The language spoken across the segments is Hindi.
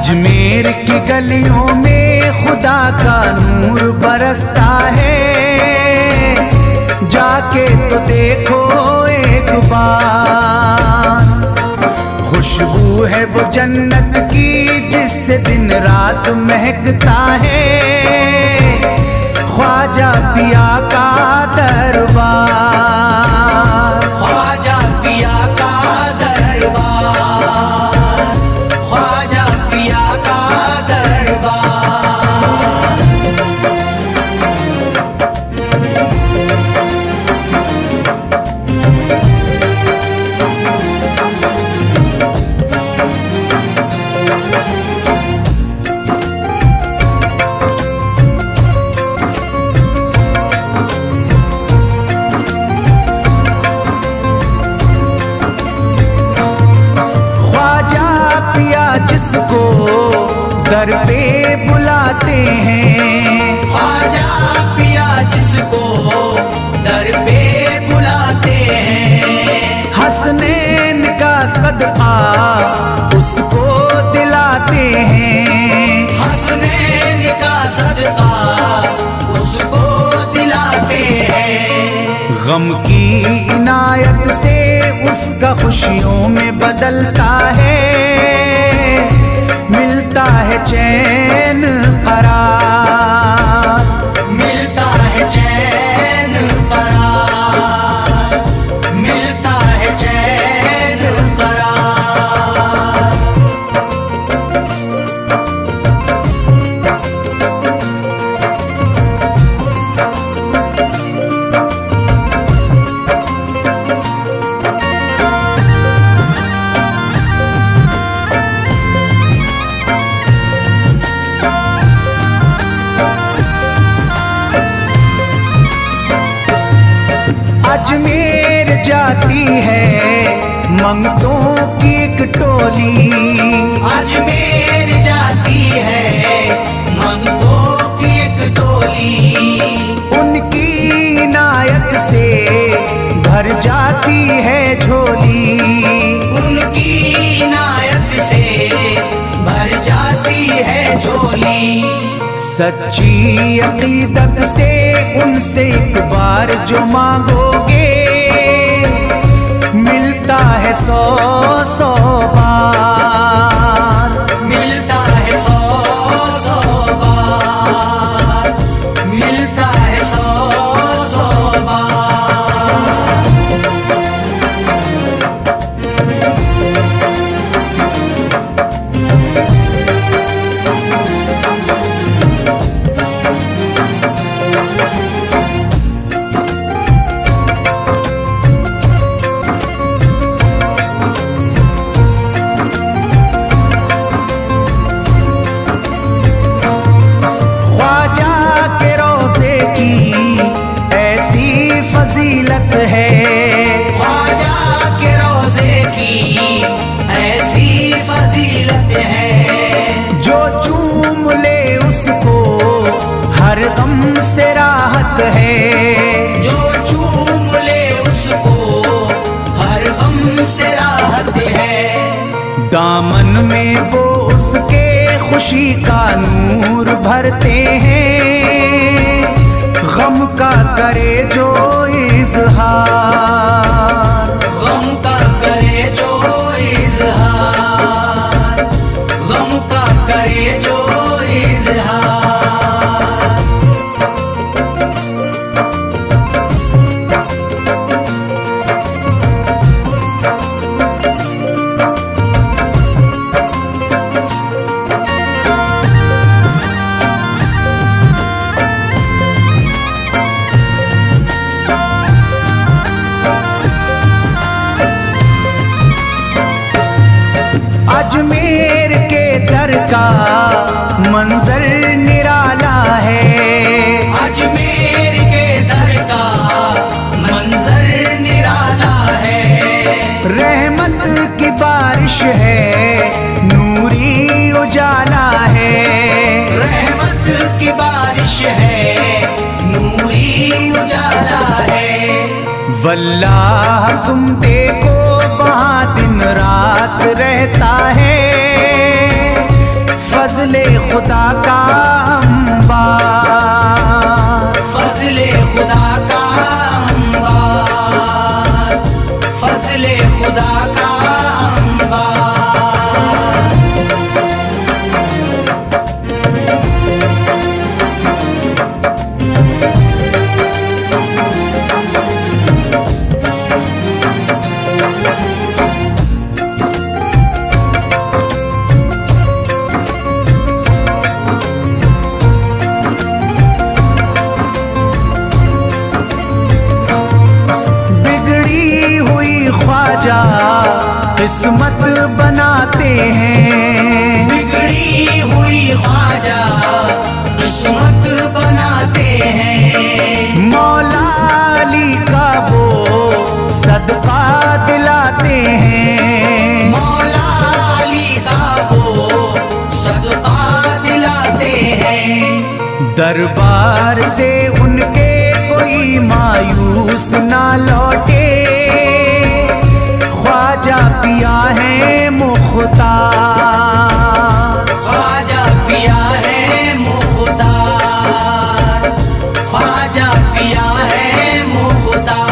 अजमेर की गलियों में खुदा का नूर बरसता है, जाके तो देखो एक बार। खुशबू है वो जन्नत की जिससे दिन रात महकता है, ख्वाजा पिया का दरबार, ख्वाजा पिया का दरबार, ख्वाजा पिया का दरबार। जिसको दर पे बुलाते हैं, ख्वाजा पिया जिसको दर पे बुलाते हैं, हसनैन का सदका उसको दिलाते हैं, हसनैन का सदका उसको दिलाते हैं। गम की इनायत से उसका खुशियों में बदलता है, मिलता है चैन करार, मिलता है चैन करार, मिलता है चैन करार। अजमेर जाती है मंगतों की एक टोली, अजमेर जाती है मंगतों की एक टोली, उनकी इनायत से भर जाती है झोली, उनकी इनायत से भर जाती है झोली। सच्ची अकीदत से उनसे एक बार जो मांगोगे, मिलता है 100 बार, मिलता है 100 बार, मिलता है 100 बार। फजीलत है ख्वाजा के रोज़े की ऐसी फजीलत है, जो चूम ले उसको हर गम से राहत है, जो चूम ले उसको हर गम से राहत है। दामन में वो उसके खुशी का नूर भरते हैं, गम का करे जो इज़हार, गम का करे जो इज़हार, गम का करे जो इज़हार। अजमेर के दर का मंजर निराला है, अजमेर के दर का मंजर निराला है। रहमत की बारिश है, नूरी उजाला है, रहमत की बारिश है, नूरी उजाला है। वल्लाह तुम देखो वहाँ दिन रात रहता है, फजले खुदा का अंबार, फजले खुदा का अंबार, फजले खुदा का अंबार। किस्मत बनाते हैं, बिगड़ी हुई ख्वाजा किस्मत बनाते हैं। मौला अली का वो सदका दिलाते हैं, मौला अली का वो सदका दिलाते हैं। दरबार से उनके कोई मायूस ना लौटे, ख्वाजा पिया है मुख्तार, ख्वाजा पिया है मुख्तार, ख्वाजा पिया है मुख्तार।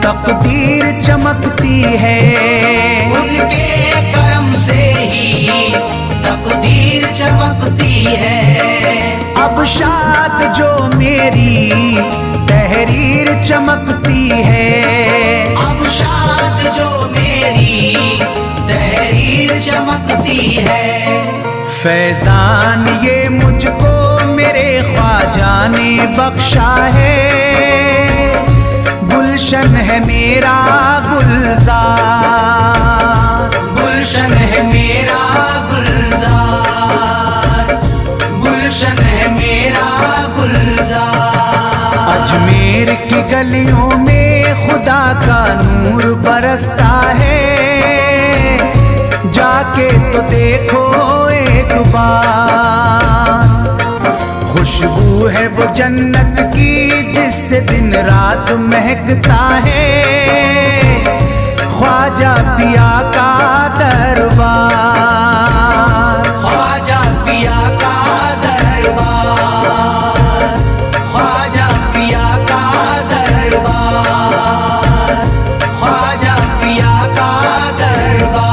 तकदीर चमकती है, उनके करम से ही तकदीर चमकती है। अब शाद जो मेरी तहरीर चमकती है, अब शाद जो मेरी तहरीर चमकती है। फैजान ये मुझको मेरे ख्वाजा ने बख्शा है, गुलशन है मेरा गुलजार, गुलशन है मेरा गुलजार, गुलशन है मेरा गुलजार। अजमेर की गलियों में खुदा का नूर बरसता है, जाके तो देखो एक बार। खुशबू है वो जन्नत की जिससे दिन रात महकता है, ख्वाजा पिया का दरबार, ख्वाजा पिया का दरबार, ख्वाजा पिया का दरबार, ख्वाजा पिया का दरबार।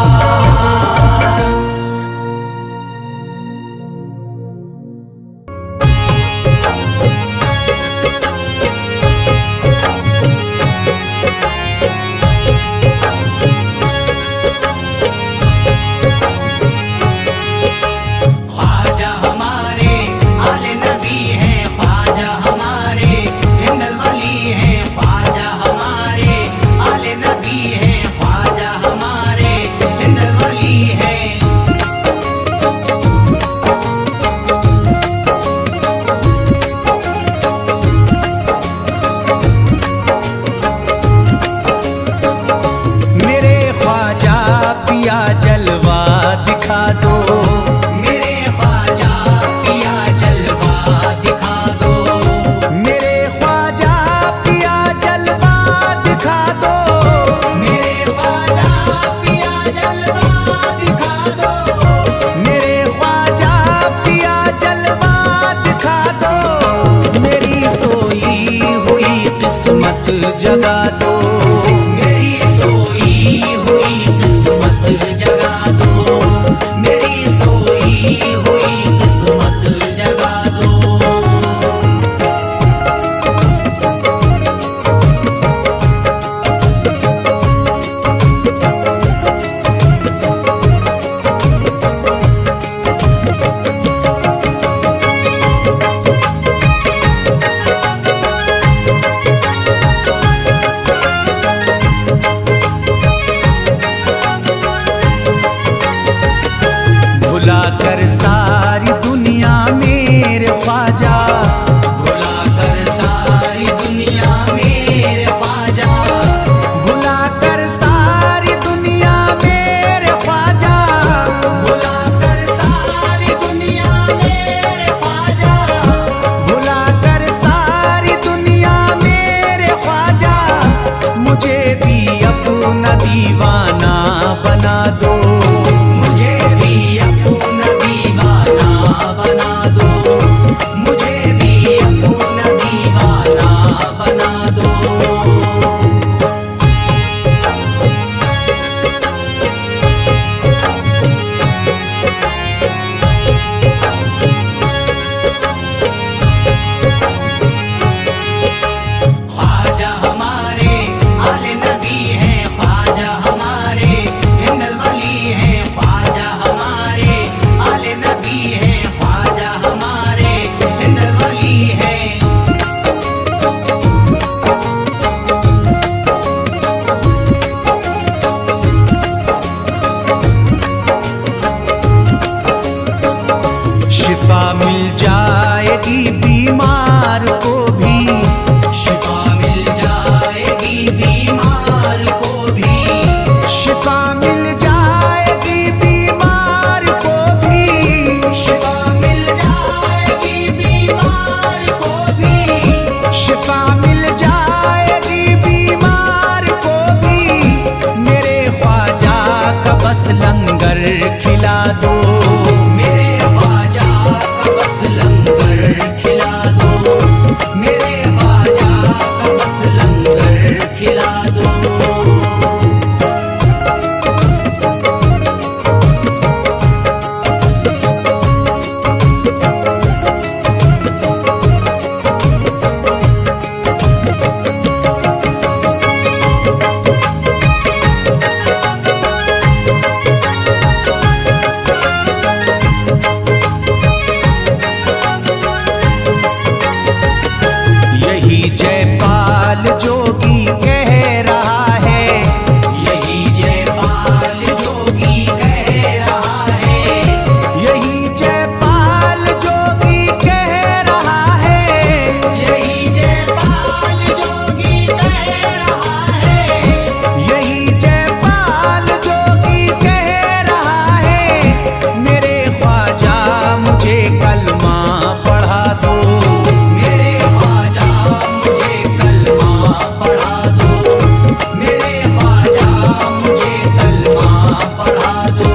जगा दो, मेरी सोई हुई किस्मत जगा दो, मेरी सोई हुई किस्मत जगा दो। रहा है। यही जयपाल जोगी कह रहा है, मेरे ख्वाजा मुझे कलमा पढ़ा दो। मेरे ख्वाजा मुझे कलमा पढ़ा दो। मेरे ख्वाजा मुझे कलमा पढ़ा दो।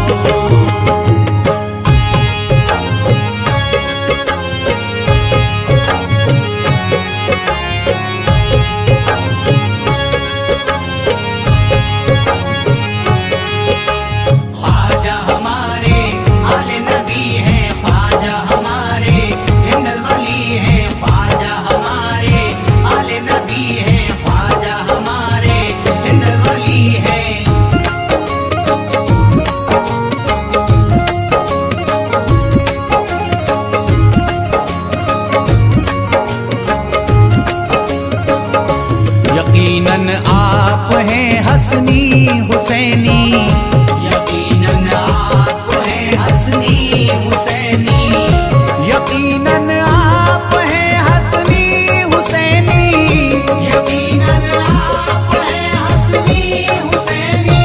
ख्वाजा हमारे आले नबी हैं, ख्वाजा हमारे हिंदल वली हैं, ख्वाजा हमारे आले नबी हैं, ख्वाजा हमारे हिंदल वली हैं। यकीनन आप हैं हसनी हुसैनी, यकीनन आप हैं हसनी हुसैनी। यकीनन आप हैं हसनी हुसैनी। यकीनन आप हैं हसनी हुसैनी।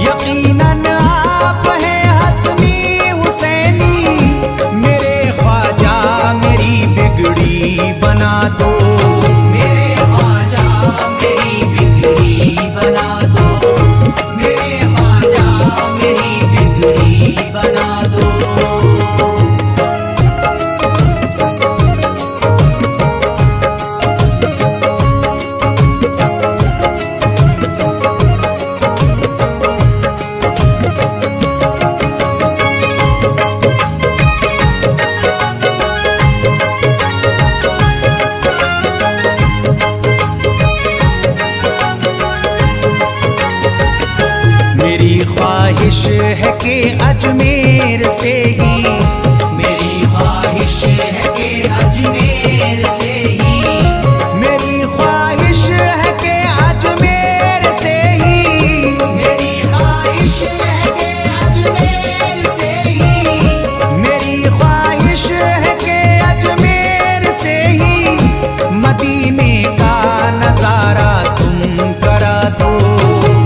यकीनन आप हैं हसनी हुसैनी। मेरे ख्वाजा मेरी बिगड़ी बना दो। मेरे ख्वाजा मेरी बिगड़ी बना दो। मेरे ख्वाजा मेरी बिगड़ी बना दो। मेरी ख्वाहिश है कि अजमेर से ही, मेरी ख्वाहिश है कि अजमेर से ही। मेरी ख्वाहिश है कि अजमेर से ही, मेरी ख्वाहिश है कि अजमेर से ही। मेरी ख्वाहिश है कि अजमेर से ही मदीने का नजारा तुम करा दो।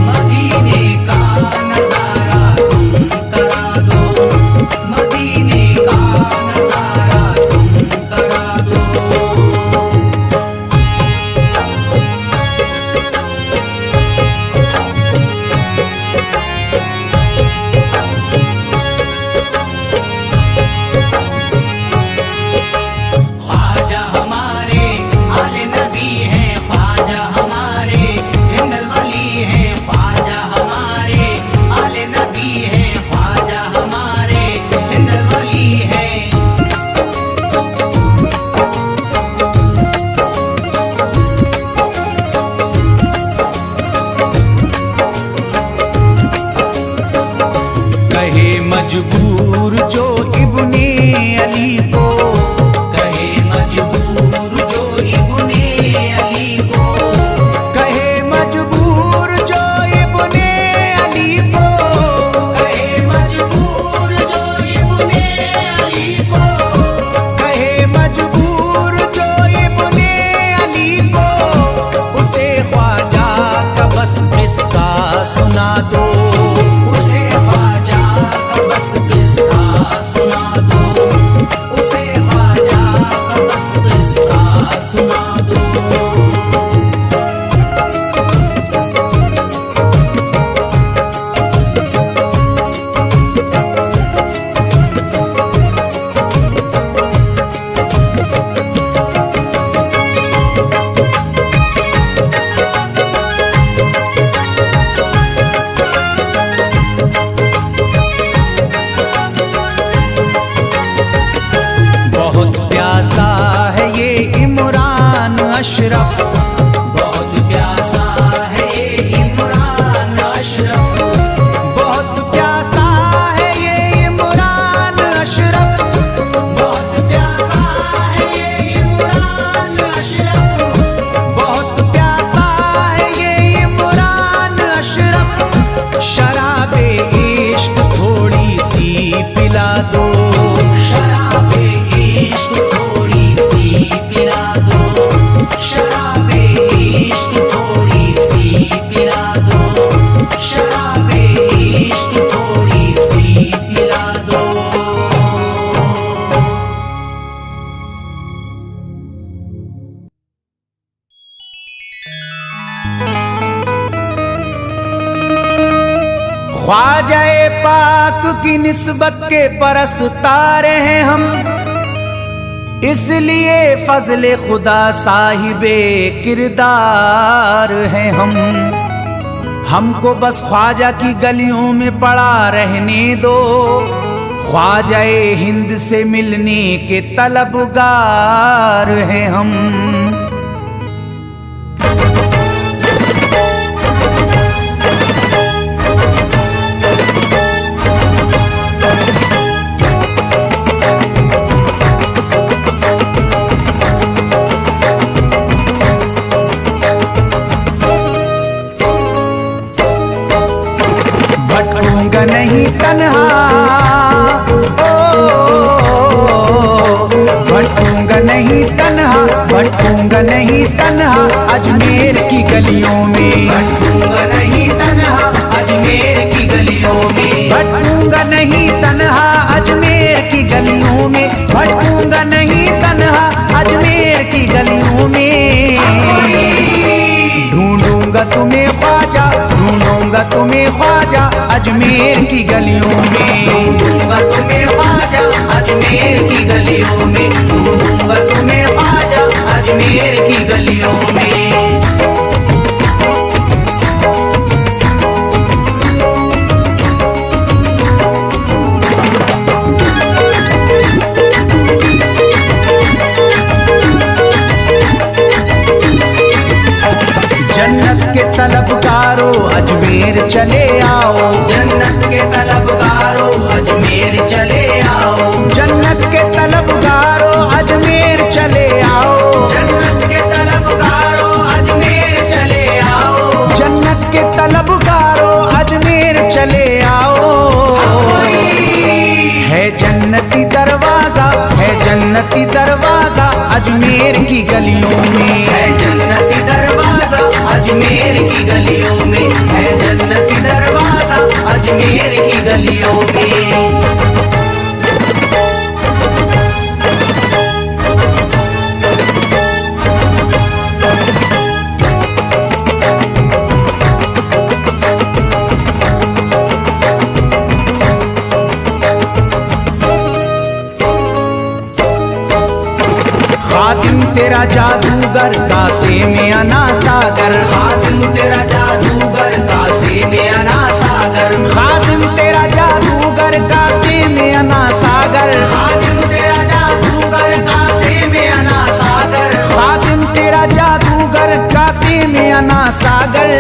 मदीने का नजारा तुम करा दो। मदीने का नजारा तुम करा दो। ख्वाजा हमारे आले नबी हैं, ख्वाजा हमारे हिंदल वली हैं, ख्वाजा हमारे आले नबी हैं, ख्वाजा हमारे हिंदल वली हैं। कहे मजबूर जो इब्ने अली को, कहे मजबूर जो इब्ने अली को। कहे मजबूर जो इब्ने अली को, कहे मजबूर जो इब्ने अली को। कहे मजबूर जो इब्ने अली को, उसे ख्वाजा का बस किस्सा सुना दो। उसे ख्वाजा का बस किस्सा ख्वाजाए पाक की निस्बत के परस्तार हैं हम, इसलिए फजले खुदा साहिबे किरदार हैं हम। हमको बस ख्वाजा की गलियों में पड़ा रहने दो, ख्वाजाए हिंद से मिलने के तलबगार हैं हम। भटकूंगा नहीं तन्हा, भटकूंगा नहीं तन्हा, भटकूंगा नहीं तन्हा अजमेर की गलियों में, भटकूंगा नहीं तन्हा अजमेर की गलियों में, भटकूंगा नहीं तन्हा अजमेर की गलियों में, भटकूंगा नहीं तन्हा अजमेर की गलियों में। ढूंढूंगा तुम्हें ख्वाजा, ढूंढूंगा तुम्हें ख्वाजा अजमेर की गलियों में, ढूंढूंगा तुम्हें ख्वाजा अजमेर की गलियों में, ढूंढूंगा तुम्हें ख्वाजा अजमेर की गलियों में। जन्नत के तलबगारों अजमेर चले आओ, जन्नत के तलबगारों अजमेर चले आओ, जन्नत के तलबगारों अजमेर चले आओ, जन्नत के तलबगारों अजमेर चले आओ, जन्नत के तलबगारों अजमेर चले आओ। है जन्नती दरवाजा, है जन्नती दरवाजा अजमेर की गलियों में, है जन्नती दरवाजा अजमेर की गलियों में, है जन्नती दरवाजा अजमेर की गलियों में। खातिम तेरा जादूगर कासे में अना सागर, खातिम तेरा जादूगर कासे में अना सागर, खातिम तेरा जादूगर कासे में अना सागर, खातिम तेरा जादूगर कासे में अना सागर, खातिम तेरा जादूगर कासे में अना सागर।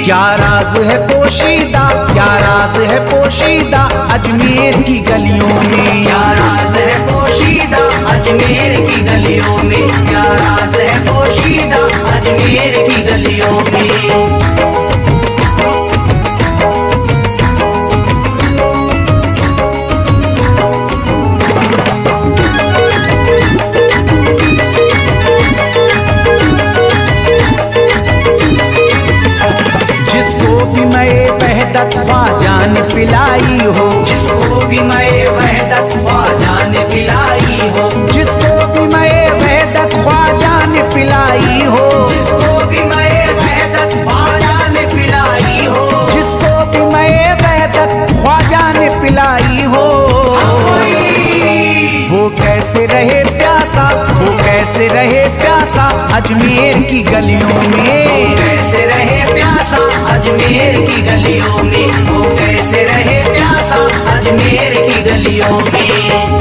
क्या राज है पोशीदा, क्या राज है पोशीदा अजमेर की गलियों में, क्या राज है पोशीदा अजमेर की गलियों में, क्या राज है पोशीदा अजमेर की गलियों में। जिसको भी मैं वहदत ख्वाजा ने पिलाई हो, जिसको भी मैं वहदत ख्वाजा ने पिलाई हो, जिसको भी मैं वहदत ख्वाजा ने पिलाई हो, जिसको भी मैं वहदत ख्वाजा ने पिलाई हो, जिसको भी मैं वहदत ख्वाजा ने पिलाई हो। वो कैसे रहे प्यासा, वो कैसे रहे प्यासा अजमेर की गलियों में, कैसे रहे प्यासा अजमेर की गलियों में, वो कैसे रहे प्यासा अजमेर की गलियों में।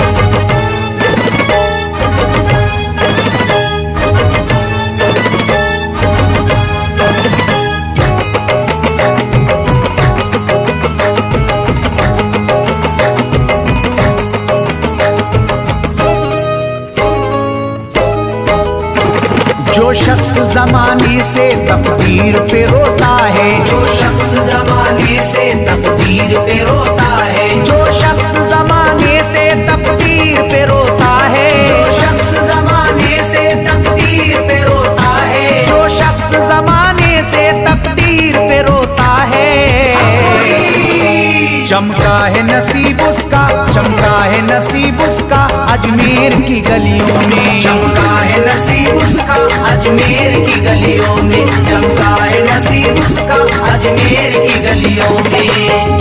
जो शख्स जमाने से तकदीर पे रोता है, जो शख्स जमाने से तकदीर पे रोता है, जो शख्स जमाने से तकदीर पे रोता है, जो शख्स जमाने से तकदीर पे रोता है, जो शख्स जमाने से तकदीर पे रोता है। चमका है नसीब उसका, चमका है नसीब उसका अजमेर की गलियों में। चमका है नसीब उसका अजमेर की गलियों में, चमका है नसीब उसका अजमेर की गलियों में।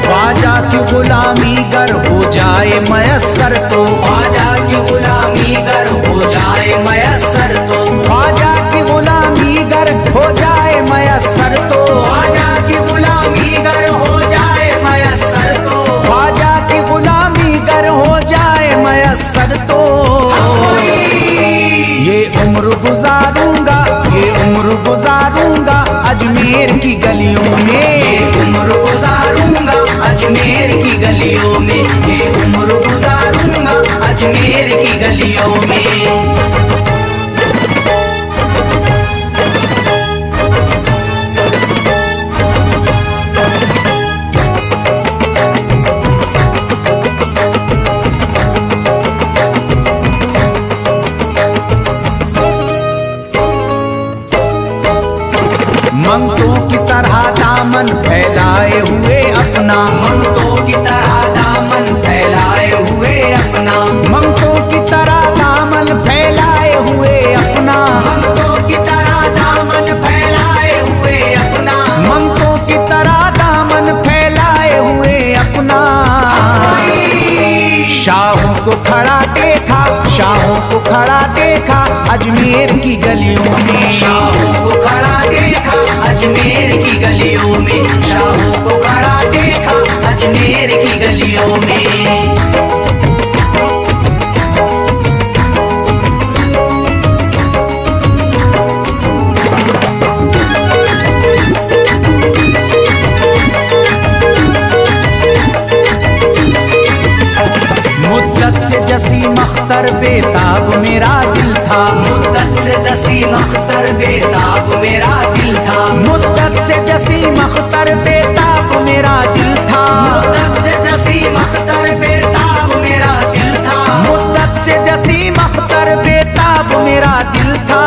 ख्वाजा की गुलामी गर हो जाए मयस्सर तो, ख्वाजा की गुलामी गर हो जाए मयस्सर तो, ख्वाजा की गुलामी गर हो जाए मयस्सर तो, ख्वाजा की गुलामी गर हो जाए मयस्सर तो, ख्वाजा की गुलामी गर हो जाए मयस्सर तो, ये उम्र गुजारूंगा, ये उम्र गुजारूंगा अजमेर की गलियों में। उम्र गुजारूंगा अजमेर की गलियों में, ये उम्र गुजारूंगा अजमेर की गलियों में। मंगतों की तरह दामन फैलाए हुए अपना, मंगतों की तरह दामन फैलाए हुए अपना, मंगतों की तरह दामन फैलाए हुए अपना, मंगतों की तरह दामन फैलाए हुए अपना, मंगतों की तरह दामन फैलाए हुए अपना। शाहों को खड़ा देखा, शाहों को खड़ा देखा अजमेर की गलियों में। शाहों को खड़ा देखा अजमेर की गलियों में, शाहों को खड़ा देखा अजमेर की गलियों में। मुद्दत से जसीम अख्तर बेताब मेरा दिल था, मुद्दत से जसीम अख्तर बेताब मेरा दिल था, मुद्दत से जसीम अख्तर बेताब मेरा दिल था, मुद्दत से जसीम अख्तर बेताब मेरा दिल था, मुद्दत से जसीम अख्तर बेताब मेरा दिल था।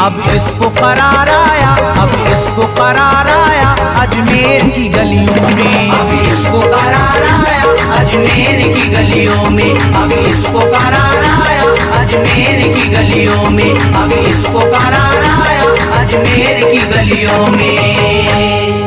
अब इसको करार आया, अब इसको करार आया अजमेर की गलियों में। अब इसको करार आया अजमेर की गलियों में, अब इसको करार आया अजमेर की गलियों में, अब इसको करार आया अजमेर की गलियों में।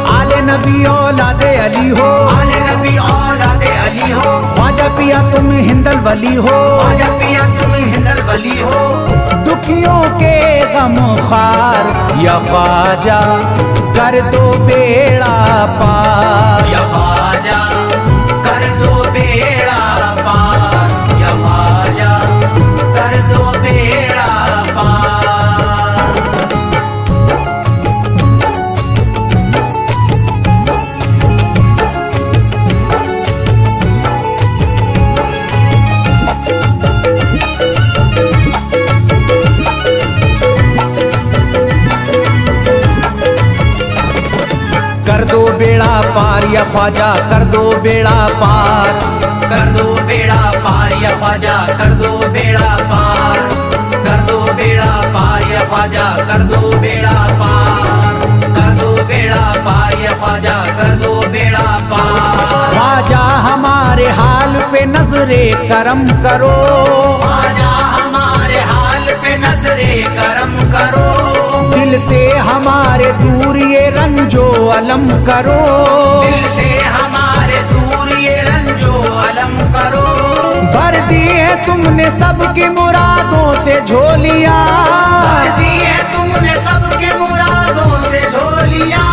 आले नबी औलादे अली हो, आले नबी औलादे अली हो, ख्वाजा पिया तुम हिंदल वली हो, ख्वाजा पिया तुम हिंदल वली हो। दुखियों के गम खार या ख्वाजा कर दो बेड़ा पार, या ख्वाजा कर दो बेड़ा पार, या ख्वाजा कर दो बेड़ा पार। कर दो बेड़ा पार या ख्वाजा कर दो बेड़ा पार, कर दो बेड़ा पार या ख्वाजा कर दो बेड़ा पार, कर दो बेड़ा पार या ख्वाजा कर दो बेड़ा पार, कर दो बेड़ा पार या ख्वाजा कर दो बेड़ा पार। ख्वाजा हमारे हाल पे नजरे करम करो, ख्वाजा हमारे हाल पे नजरे करम करो, दिल से हमारे दूर ये रंजो अलम करो, दिल से हमारे दूर ये रंजो अलम करो। भर दी है तुमने सबकी मुरादों से झोलियां, भर दी है तुमने सबके मुरादों से झोलियां।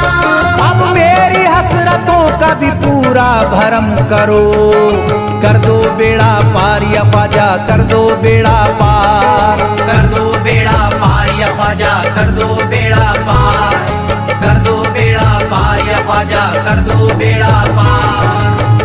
अब मेरी हसरतों का भी पूरा भरम करो, कर दो बेड़ा पार या ख्वाजा कर दो बेड़ा पार, कर दो बेड़ा पार या ख्वाजा कर दो बेड़ा पार, कर दो बेड़ा पार या ख्वाजा कर दो बेड़ा पार,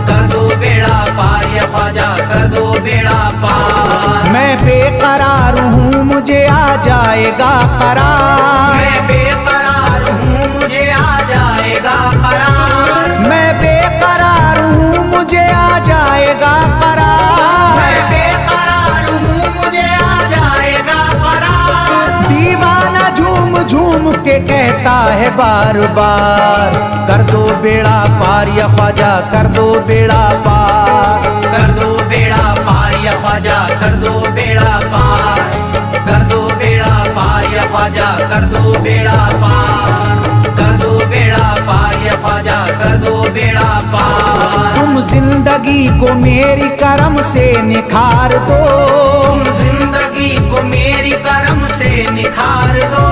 कर दो बेड़ा पार या ख्वाजा कर दो बेड़ा पार। मैं बेकरार हूँ मुझे आ जाएगा करार, मैं बेकरार हूँ मुझे आ जाएगा करार, मैं बेकरार हूँ मुझे आ जाएगा करार, मैं बेकरार हूँ मुझे आ जाएगा करार। दीवाना झूम झूम के कहता है बार बार, कर दो बेड़ा पार या ख्वाजा कर दो बेड़ा पार, कर दो बेड़ा पार या ख्वाजा कर दो बेड़ा पार, कर दो बेड़ा पार या ख्वाजा कर दो बेड़ा पार, कर दो बेड़ा पार या ख्वाजा कर दो बेड़ा पार। तुम जिंदगी को मेरी करम से निखार दो, तुम जिंदगी को मेरी करम से निखार दो,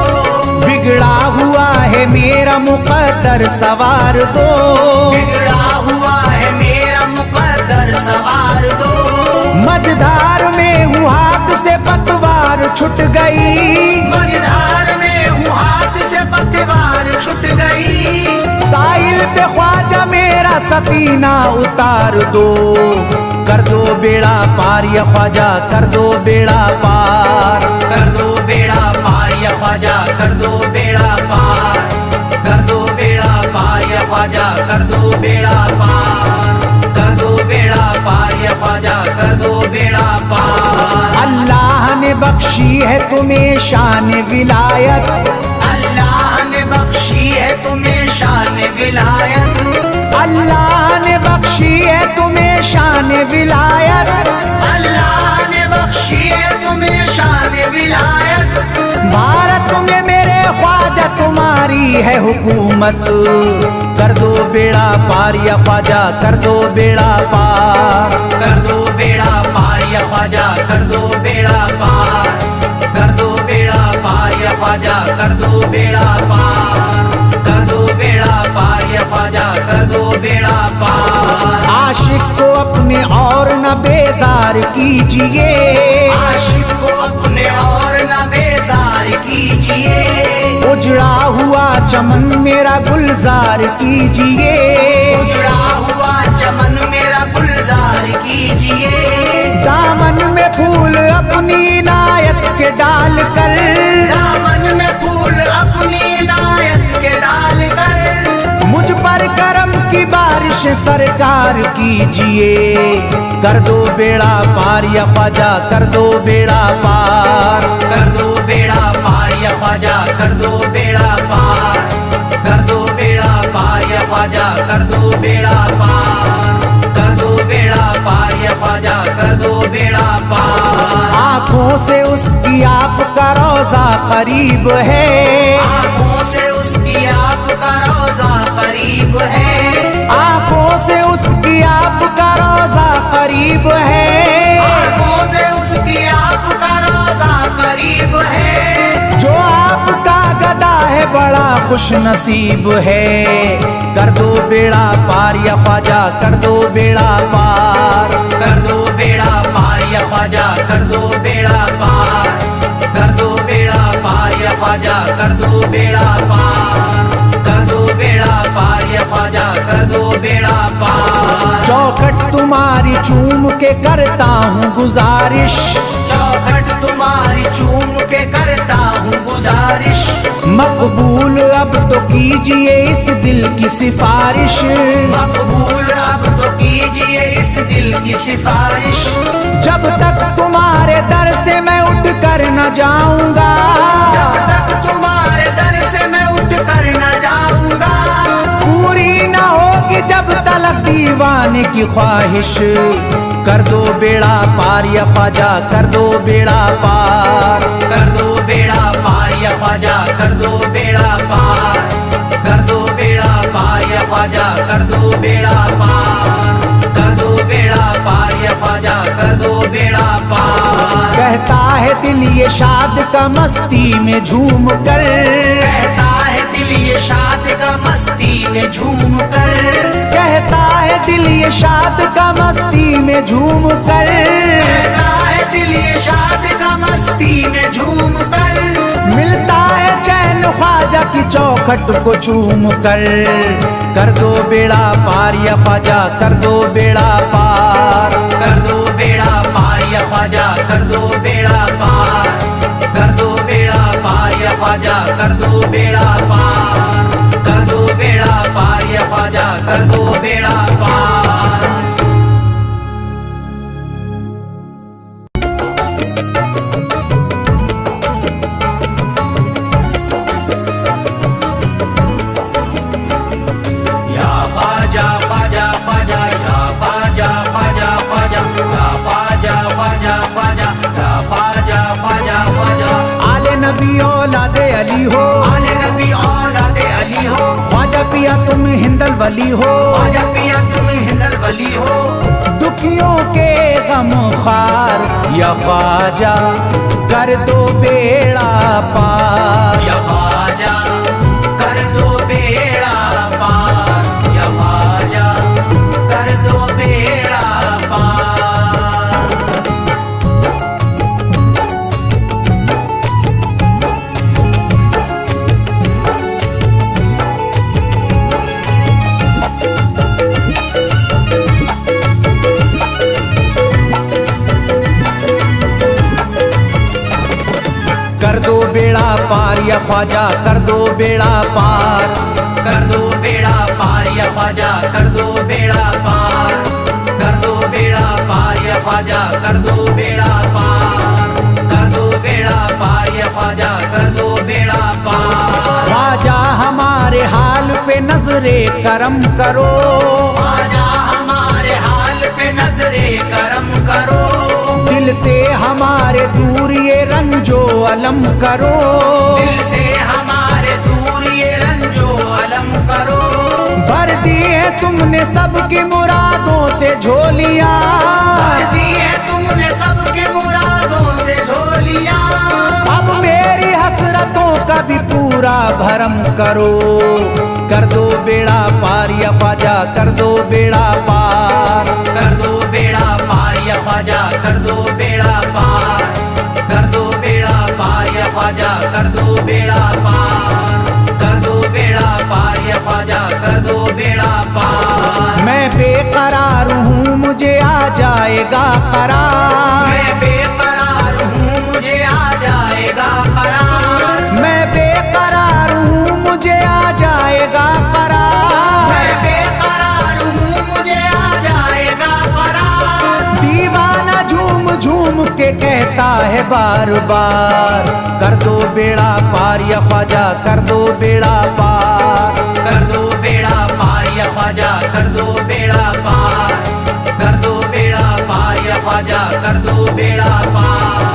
बिगड़ा हुआ है मेरा मुकद्दर सवार दो, बिगड़ा हुआ है मेरा मुकद्दर सवार दो। मझधार में हूँ हाथ से पतवार छूट गई, मझधार में हूँ हाथ से पतवार छूट गई, साहिल पे ख्वाजा मेरा सफीना उतार दो, कर दो बेड़ा पार या ख्वाजा कर दो बेड़ा पार, कर दो बेड़ा पार या ख्वाजा कर दो बेड़ा पार, कर दो बेड़ा पार या ख्वाजा कर दो बेड़ा पार, कर दो बेड़ा पार या ख्वाजा कर दो बेड़ा पार। अल्लाह ने बख्शी है तुम्हें शान विलायत, अल्लाह ने बख्शी है तुम्हें शान विलायत, अल्लाह ने बख्शी है तुम्हें शान विलायत, अल्लाह ने बख्शी है तुम्हें शान विलायत। भारत में मेरे ख्वाजा तुम्हारी है हुकूमत, कर दो बेड़ा पार या ख्वाजा कर दो बेड़ा पार, कर दो बेड़ा पार या ख्वाजा कर दो बेड़ा पार, कर दो बेड़ा पार या ख्वाजा कर दो बेड़ा पार, कर दो बेड़ा पार या ख्वाजा कर दो बेड़ा पार। आशिक को अपने और न बेजार कीजिए, आशिक को अपने और न बेजार कीजिए, उजड़ा हुआ चमन मेरा गुलजार कीजिए, उजड़ा हुआ चमन मेरा गुलजार कीजिए, दामन में फूल अपनी इनायत के डाल कर, दामन में फूल अपनी इनायत के डाल कर, मुझ पर करम की बारिश सरकार कीजिए, कर दो बेड़ा पार या ख्वाजा कर दो बेड़ा पार, कर दो बेड़ा पार या ख्वाजा कर दो बेड़ा पार, कर दो बेड़ा पार या ख्वाजा कर दो बेड़ा पार, कर दो बेड़ा पार या ख्वाजा कर दो बेड़ा पार। आँखों से उसकी आपका रोजा करीब है, आँखों से उसकी आपका रोजा करीब है, आँखों से उसकी आपका रोजा करीब है, आँखों से उसकी आपका रोजा करीब है, जो आपका गदा है बड़ा खुश नसीब है, कर दो बेड़ा पार या ख्वाजा कर दो बेड़ा पार, कर दो बेड़ा पार या ख्वाजा कर दो बेड़ा पार, कर दो बेड़ा पार या ख्वाजा कर दो बेड़ा पार, कर दो बेड़ा पार या ख्वाजा कर दो बेड़ा पार। चौखट तुम्हारी चूम के करता हूँ गुजारिश, चौखट तुम्हारी चूम के करता हूँ गुजारिश, मकबूल अब तो कीजिए इस दिल की सिफारिश, मकबूल अब तो कीजिए इस दिल की सिफारिश, जब तक तुम्हारे दर से मैं उठ कर न जाऊंगा, जब तक तुम्हारे दर से मैं उठ कर न जाऊंगा, पूरी न होगी जब तलक दीवाने की ख्वाहिश, कर दो बेड़ा पार या ख्वाजा कर दो बेड़ा पार, कर दो बेड़ा पार या ख्वाजा कर दो बेड़ा पार, कर दो बेड़ा पार या ख्वाजा कर दो बेड़ा पार, कर दो बेड़ा पार या ख्वाजा कर दो बेड़ा पार। कहता है दिल ये शाद का मस्ती में झूम कर, कहता है दिल ये शाद का मस्ती में झूम कर, कहता है दिल ये शाद का मस्ती में झूम कर, कहता है दिल ये शाद का मस्ती में झूम कर, मिलता है चैन ख्वाजा की चौखट को चूम कर दो बेड़ा पार या ख्वाजा, कर दो बेड़ा पार, कर दो बेड़ा पार या ख्वाजा, कर दो बेड़ा पार, कर दो बेड़ा पार या ख्वाजा, कर दो बेड़ा पार, कर दो बेड़ा पार या ख्वाजा, कर दो बेड़ा पार। या ख्वाजा ख्वाजा ख्वाजा, या ख्वाजा ख्वाजा ख्वाजा, या ख्वाजा ख्वाजा ख्वाजा, या ख्वाजा ख्वाजा ख्वाजा। आले नबी औलादे अली हो, आले नबी औलादे अली हो, ख्वाजा पिया तुम हिंदल वली हो, ख्वाजा पिया तुम हिंदल वली हो। दुखियों के गम खार या ख्वाजा, कर दो बेड़ा पार, या ख्वाजा कर दो बेड़ा पार, या ख्वाजा कर दो बेड़ा पार। कर दो बेड़ा पार या ख्वाजा, कर दो बेड़ा पार, कर दो बेड़ा पार या ख्वाजा, कर दो बेड़ा पार, कर दो बेड़ा पार या ख्वाजा, कर दो बेड़ा पार, कर दो बेड़ा पार या ख्वाजा, कर दो बेड़ा पार। ख्वाजा हमारे हाल पे नजरे करम करो, ख्वाजा हमारे हाल पे नजरे करम करो, दिल से हमारे दूर ये रंजो अलम करो, दिल से हमारे दूर ये रंजो अलम करो। भर दी है तुमने सबकी मुरादों से झोलियां, भर दी है तुमने सबके मुरादों से झोलियां। अब मेरी हसरतों का भी पूरा भरम करो, कर दो बेड़ा पार या ख्वाजा, कर दो बेड़ा पार, कर दो बेड़ा पार या ख्वाजा, कर दो बेड़ा पार, कर दो बेड़ा पार या ख्वाजा, कर दो बेड़ा पार, कर दो बेड़ा पार या ख्वाजा, कर दो बेड़ा पार। मैं बेकरार हूँ मुझे आ जाएगा करार, मैं बेकरार हूँ मुझे आ जाएगा करार, मैं बेकरार हूँ मुझे आ जाएगा करार, मैं बेकरार हूँ मुझे आ जाएगा करार। दीवाना झूम झूम के कहता है बार बार, कर दो बेड़ा पार या ख्वाजा, कर दो बेड़ा पार, कर दो बेड़ा पार या ख्वाजा, कर दो बेड़ा पार, कर दो बेड़ा पार या ख्वाजा, कर दो बेड़ा पार,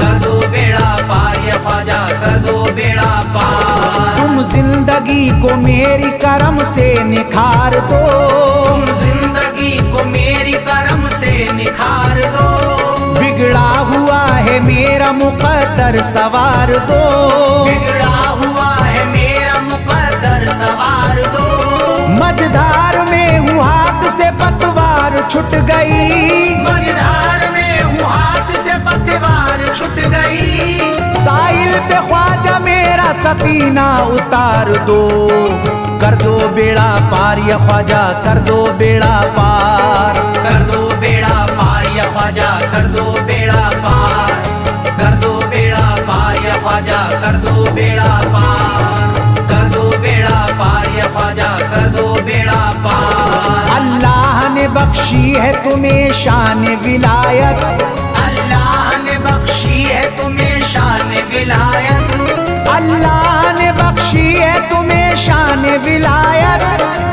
कर दो बेड़ा पार या ख्वाजा, कर दो बेड़ा पार। तुम जिंदगी को मेरी करम से निखार दो, तुम जिंदगी को मेरी करम से निखार दो, बिगड़ा हुआ है मेरा मुकद्दर सवार दो, बिगड़ा हुआ है मेरा मुकद्दर सवार दो। मझधार में हूँ हाथ से पतवार छूट गई, मझधार में हूँ हाथ से पतवार छूट गई, साहिल पे ख्वाजा मेरा सफीना उतार दो, कर दो बेड़ा पार या ख्वाजा, कर दो बेड़ा पार, कर दो बेड़ा पार या ख्वाजा, कर दो बेड़ा पार, कर दो बेड़ा पार या ख्वाजा, कर दो बेड़ा पार, कर दो बेड़ा पार या ख्वाजा, कर दो बेड़ा पार। अल्लाह ने बख्शी है तुम्हें शान विलायत, अल्लाह ने बख्शी है तुम्हें शान विलायत, अल्लाह ने बख्शी है तुम्हें शान विलायत,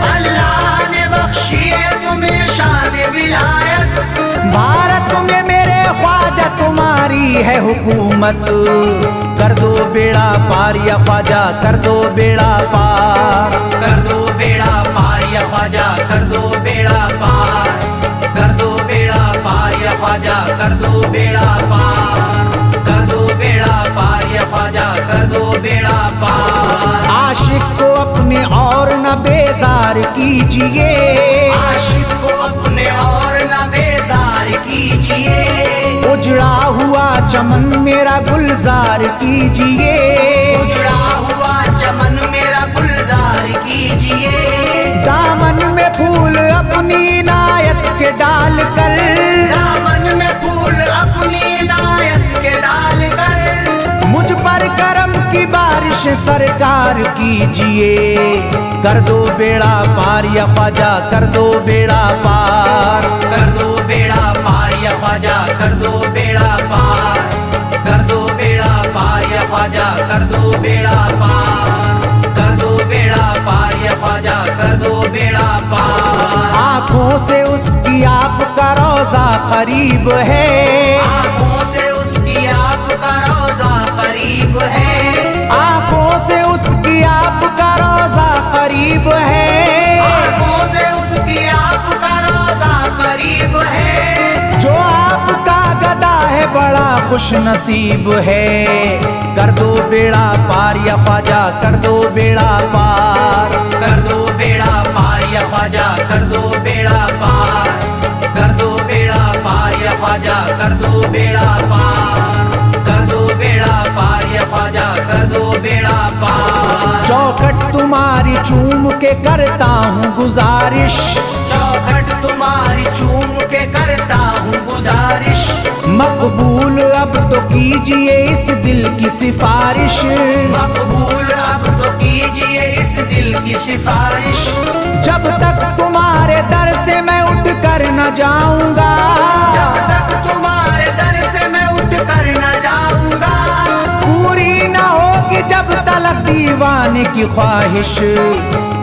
अल्लाह ने बख्शी है तुम्हें शान विलायत। भारत में मेरे ख्वाजा तुम्हारी है हुकूमत, कर दो बेड़ा पार या ख्वाजा, कर दो बेड़ा पार, कर दो बेड़ा पार या ख्वाजा, कर दो बेड़ा पार, कर दो बेड़ा पार या ख्वाजा, कर दो बेड़ा पार, कर दो बेड़ा पार या ख्वाजा, कर दो बेड़ा पार। आशिक को अपने और न बेजार कीजिए, आशिक को अपने और न बेजार कीजिए, उजड़ा हुआ चमन मेरा गुलजार कीजिए, उजड़ा हुआ चमन मेरा गुलजार कीजिए। दामन में फूल अपनी इनायत के डाल कर, दामन में फूल अपनी इनायत के डाल कर, मुझ पर करम की बारिश सरकार कीजिए। कर दो बेड़ा पार या ख्वाजा, कर दो बेड़ा पार, कर दो बेड़ा पार या ख्वाजा, कर दो बेड़ा पार, कर दो बेड़ा पार या ख्वाजा, कर दो बेड़ा पार, कर दो बेड़ा पार या ख्वाजा, कर दो बेड़ा पार। आँखों से उसकी आपका रोजा करीब है, आँखों से उसकी आपका रोजा करीब है, आँखों से उसकी आपका रोजा करीब है, आँखों से उसकी आपका रोजा करीब है। जो आपका गदा है बड़ा खुश नसीब है। कर दो बेड़ा पार या ख्वाजा, कर दो बेड़ा पार, कर दो बेड़ा पार या ख्वाजा, कर दो बेड़ा पार, कर दो बेड़ा पार या ख्वाजा, कर दो बेड़ा पार, कर दो बेड़ा पार या ख्वाजा, कर दो बेड़ा पार। चौखट तुम्हारी चूम के करता हूँ गुजारिश, चौखट तुम्हारी चूम के करता हूँ गुजारिश, मकबूल अब तो कीजिए इस दिल की सिफारिश, मकबूल अब तो कीजिए इस दिल की सिफारिश। जब तक तुम्हारे दर से मैं उठ कर न जाऊंगा, जब तक तुम्हारे दर से मैं उठ कर न जाऊंगा, पूरी न होगी जब तलक दीवाने की ख्वाहिश।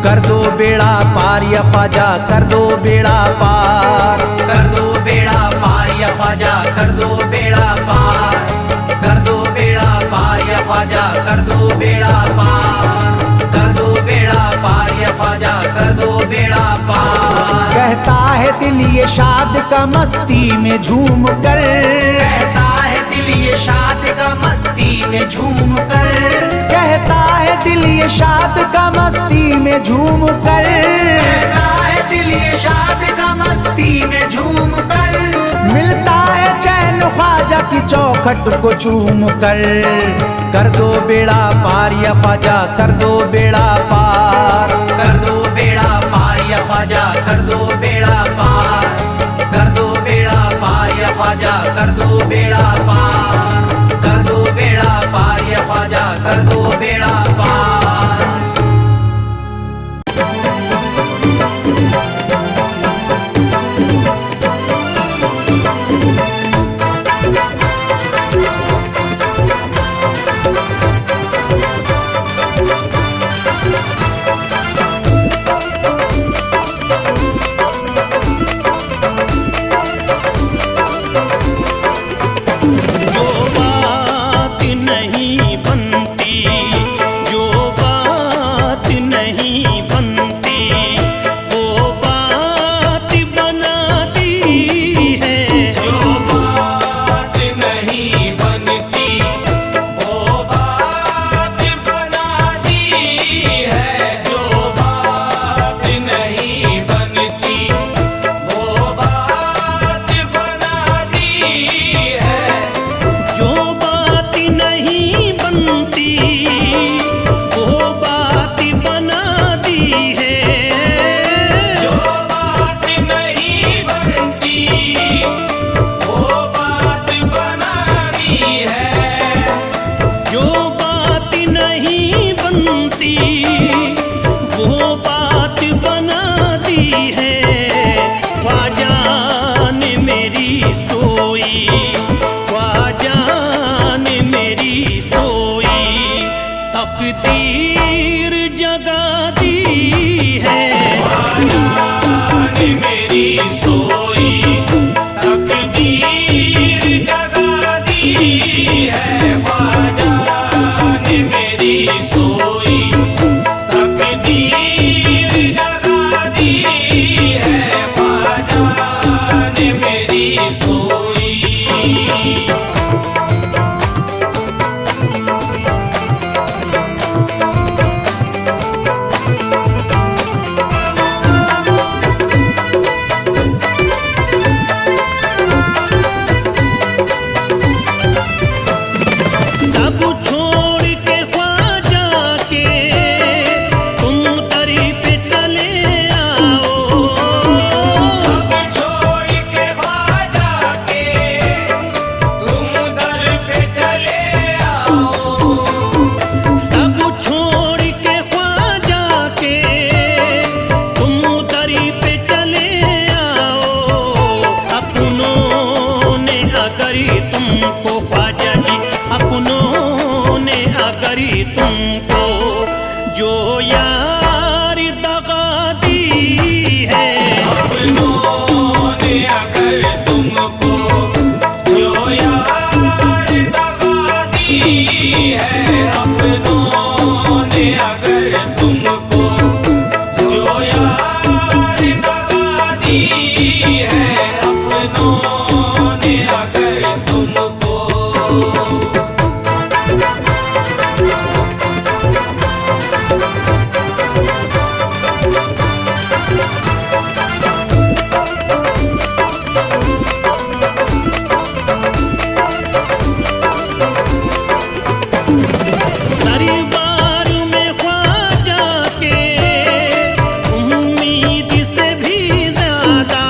कर दो बेड़ा पार या ख्वाजा, कर दो बेड़ा पार, कर दो बेड़ा पार या ख्वाजा, कर दो बेड़ा पार, कर दो बेड़ा पार या ख्वाजा, कर दो बेड़ा पार, कर दो बेड़ा पार या ख्वाजा, कर दो बेड़ा पार। कहता है दिल ये शाद का मस्ती में झूम कर, कहता है दिल ये शाद का मस्ती में झूम कर, कहता है दिल ये शाद का मस्ती में झूम कर, कहता है दिल ये शाद का मस्ती में झूम कर, मिलता है चैन ख्वाजा की चौखट को चूम कर। कर दो बेड़ा पार या ख्वाजा, कर दो बेड़ा पार, कर दो बेड़ा पार या ख्वाजा, कर दो बेड़ा पार, कर दो बेड़ा पार या ख्वाजा, कर दो बेड़ा पार, कर दो बेड़ा पार या ख्वाजा, कर दो बेड़ा पार। तकदीर जगा दी है मेरी सोई, तकदीर जगा दी है ख्वाजा ने मेरी सोई, तकदीर जगा दी है ख्वाजा ने मेरी सोई। तुमको जो यार दगा दी है। अपनों ने अगर तुमको जो यार दगा दी है, अपनों ने अगर तुमको जो यार दगा दी है, अपनों ने अगर तुमको दरबार में ख्वाजा के उम्मीद से भी ज्यादा,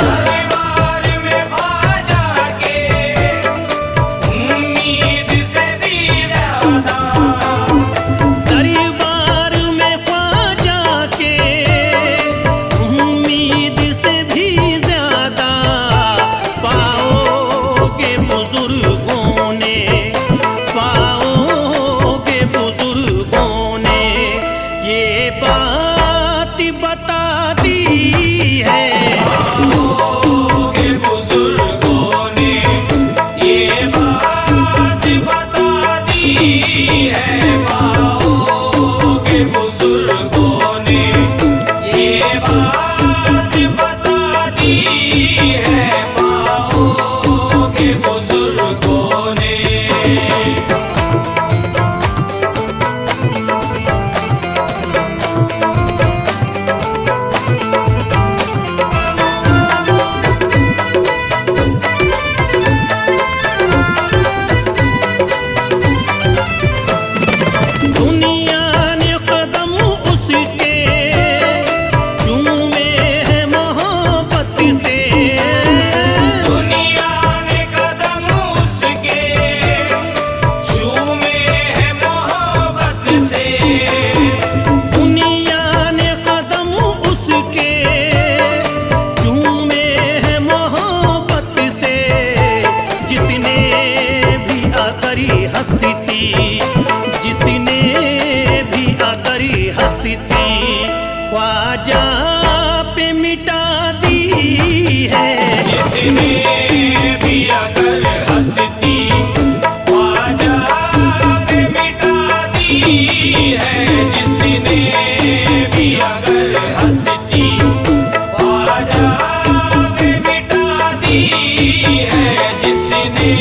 दरबार में ख्वाजा के उम्मीद से भी ज्यादा, दरबार में ख्वाजा के उम्मीद से भी ज्यादा पाओगे बुजुर्गों ने, पाओगे बुजुर्गों ने ये बात बता दी है। के बुजुर्गों ने ये बात बता दी है, पाओ के बुजुर्गों ने ये बात बता दी है, पाओ के बुजुर्गों ने। दुनिया ने कदम उसके चूमे है मोहब्बत से, दुनिया ने कदम उसके चूमे है मोहब्बत से, दुनिया ने कदम उसके चूमे है मोहब्बत से। जिसने भी आकरी हंसती, जिसने भी आकरी हंसती ख्वाजा पे मिटा दी है। जिसने भी अगर हंसती ख्वाजा पे मिटा दी है, जिसने भी अगर हंसती ख्वाजा पे मिटा दी है, जिसने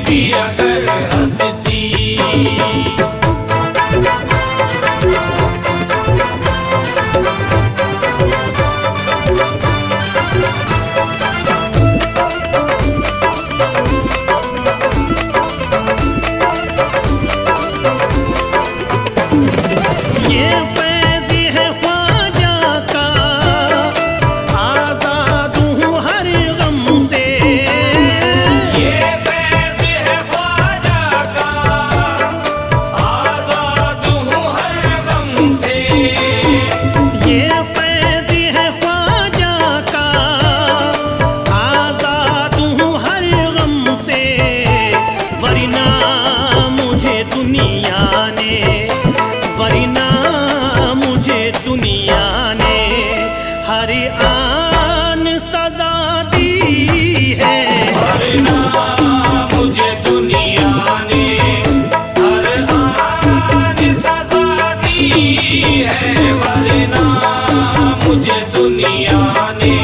भी अगर हंसती। ये फैज़ है ख्वाजा का, आज़ाद हूँ हर गम से। ये फैज़ है ख्वाजा का, आज़ाद हूँ हर गम से। ये फैज़ है ख्वाजा का, आज़ाद हूँ हर गम से। वरना मुझे दुनिया ने, वरना मुझे दुनिया ने हर आन सजा दी है। वरना मुझे दुनिया ने हर आन सजा दी है, वरना मुझे दुनिया ने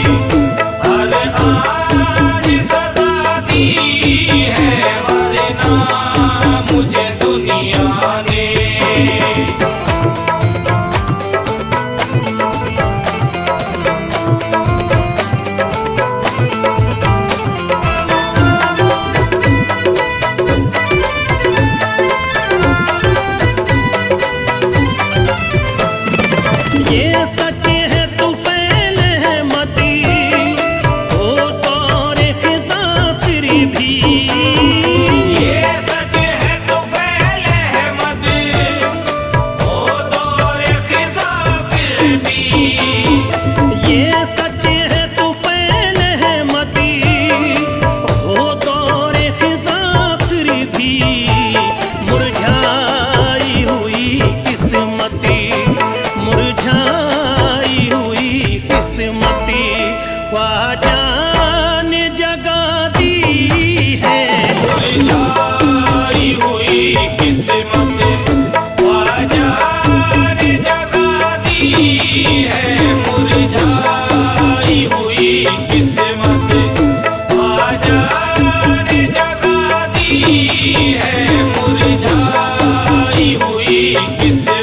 हर आन सजा दी है, वरना मुझे दुनिया ने। ख्वाजा ने जगा दी है। मुरझाई हुई किस्मत ख्वाजा ने जगा दी है। मुरझाई हुई किस्मत ख्वाजा ने जगा दी है। मुरझाई हुई किस्मत